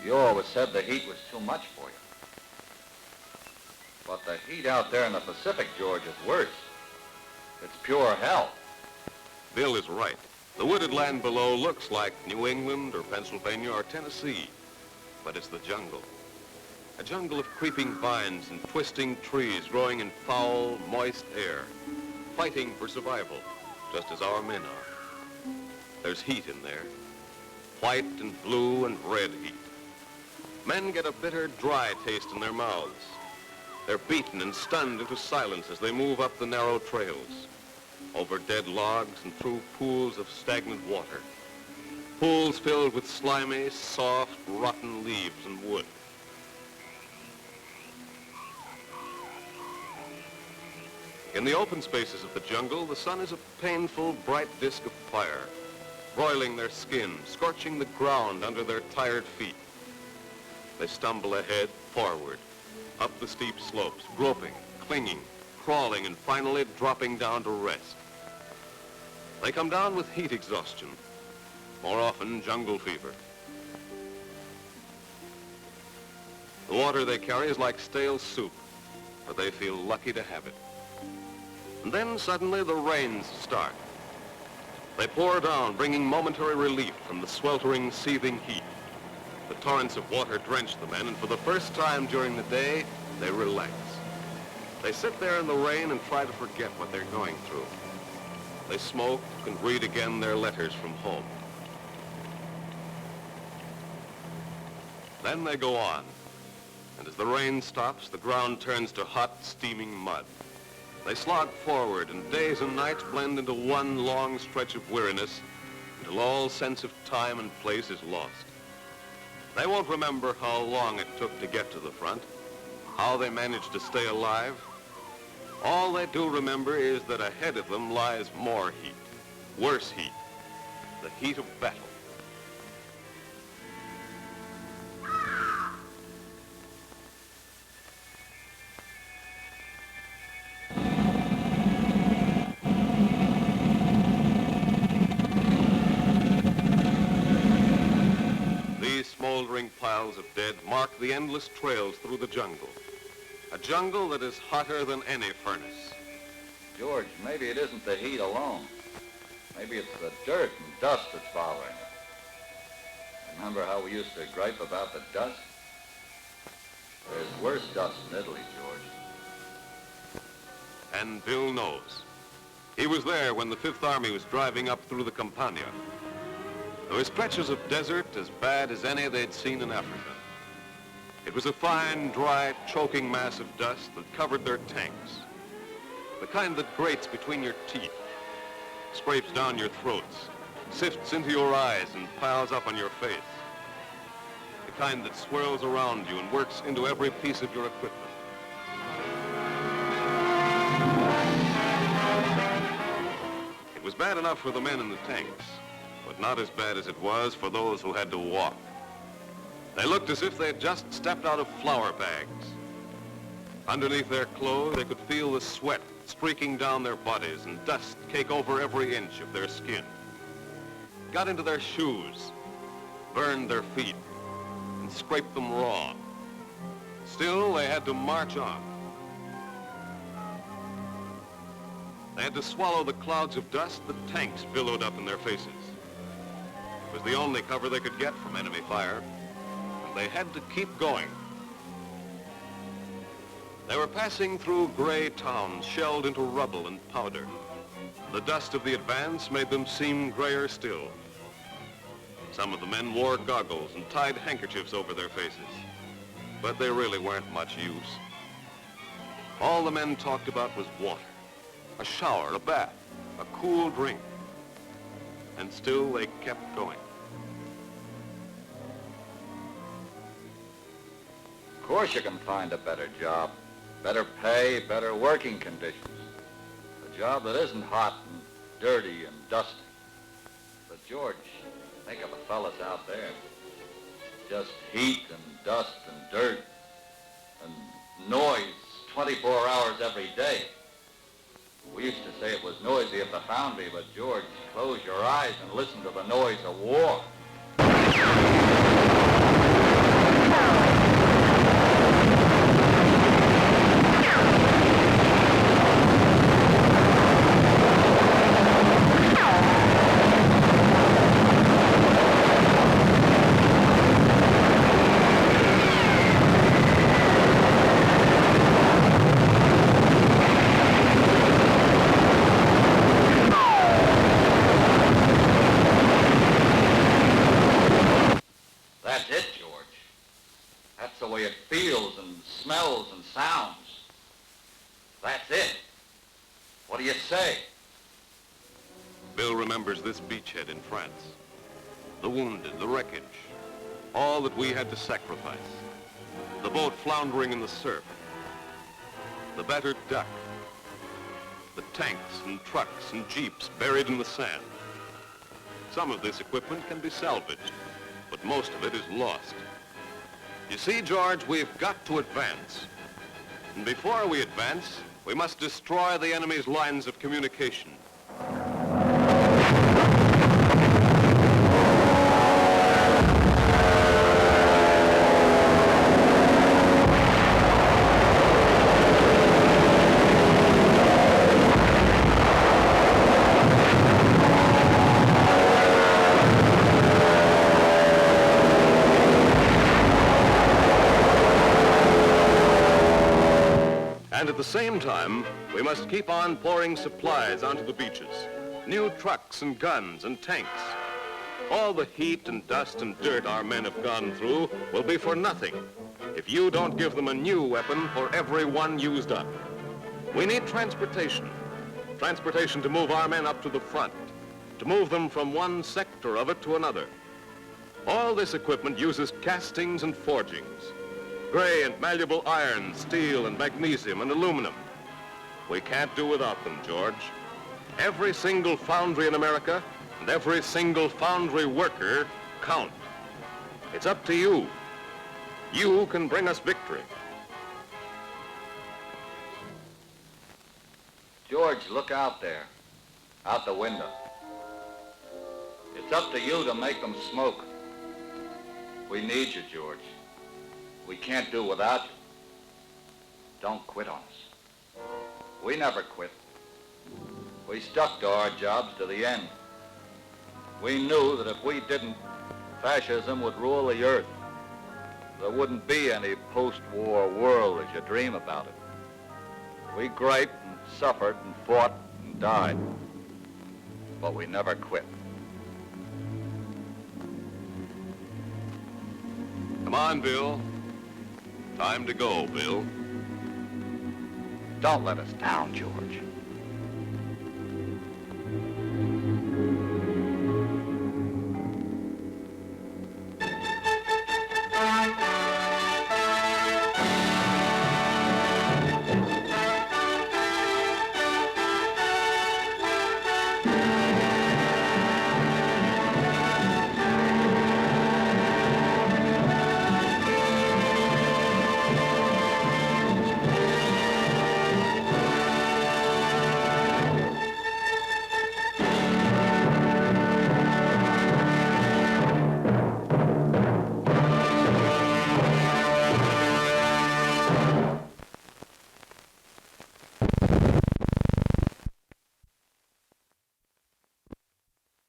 You always said the heat was too much for you. But the heat out there in the Pacific, George, is worse. It's pure hell. Bill is right. The wooded land below looks like New England or Pennsylvania or Tennessee, but it's the jungle. A jungle of creeping vines and twisting trees growing in foul, moist air, fighting for survival, just as our men are. There's heat in there, white and blue and red heat. Men get a bitter, dry taste in their mouths. They're beaten and stunned into silence as they move up the narrow trails, over dead logs and through pools of stagnant water, pools filled with slimy, soft, rotten leaves and wood. In the open spaces of the jungle, the sun is a painful, bright disk of fire, broiling their skin, scorching the ground under their tired feet. They stumble ahead, forward, up the steep slopes, groping, clinging, crawling, and finally dropping down to rest. They come down with heat exhaustion, more often jungle fever. The water they carry is like stale soup, but they feel lucky to have it. And then suddenly the rains start. They pour down, bringing momentary relief from the sweltering, seething heat. The torrents of water drench the men, and for the first time during the day, they relax. They sit there in the rain and try to forget what they're going through. They smoke and read again their letters from home. Then they go on, and as the rain stops, the ground turns to hot, steaming mud. They slog forward, and days and nights blend into one long stretch of weariness until all sense of time and place is lost. They won't remember how long it took to get to the front, how they managed to stay alive. All they do remember is that ahead of them lies more heat, worse heat, the heat of battle. Smoldering piles of dead mark the endless trails through the jungle. A jungle that is hotter than any furnace. George, maybe it isn't the heat alone. Maybe it's the dirt and dust that's bothering you. Remember how we used to gripe about the dust? There's worse dust in Italy, George. And Bill knows. He was there when the Fifth Army was driving up through the Campania. There were stretches of desert as bad as any they'd seen in Africa. It was a fine, dry, choking mass of dust that covered their tanks. The kind that grates between your teeth, scrapes down your throats, sifts into your eyes and piles up on your face. The kind that swirls around you and works into every piece of your equipment. It was bad enough for the men in the tanks, but not as bad as it was for those who had to walk. They looked as if they had just stepped out of flour bags. Underneath their clothes, they could feel the sweat streaking down their bodies and dust cake over every inch of their skin. It got into their shoes, burned their feet, and scraped them raw. Still, they had to march on. They had to swallow the clouds of dust that tanks billowed up in their faces. It was the only cover they could get from enemy fire, and they had to keep going. They were passing through gray towns shelled into rubble and powder. The dust of the advance made them seem grayer still. Some of the men wore goggles and tied handkerchiefs over their faces, but they really weren't much use. All the men talked about was water, a shower, a bath, a cool drink, and still they kept going. Of course you can find a better job, better pay, better working conditions. A job that isn't hot and dirty and dusty. But George, think of the fellas out there. Just heat and dust and dirt and noise 24 hours every day. We used to say it was noisy at the foundry, but George, close your eyes and listen to the noise of war. Bill remembers this beachhead in France. The wounded, the wreckage, all that we had to sacrifice. The boat floundering in the surf, the battered duck, the tanks and trucks and jeeps buried in the sand. Some of this equipment can be salvaged, but most of it is lost. You see, George, we've got to advance. And before we advance, we must destroy the enemy's lines of communication. And at the same time, we must keep on pouring supplies onto the beaches. New trucks and guns and tanks. All the heat and dust and dirt our men have gone through will be for nothing if you don't give them a new weapon for every one used up. We need transportation. Transportation to move our men up to the front, to move them from one sector of it to another. All this equipment uses castings and forgings. Gray and malleable iron, steel and magnesium and aluminum. We can't do without them, George. Every single foundry in America and every single foundry worker count. It's up to you. You can bring us victory. George, look out there, out the window. It's up to you to make them smoke. We need you, George. We can't do without you. Don't quit on us. We never quit. We stuck to our jobs to the end. We knew that if we didn't, fascism would rule the earth. There wouldn't be any post-war world as you dream about it. We griped and suffered and fought and died, but we never quit. Come on, Bill. Time to go, Bill. Don't let us down, George.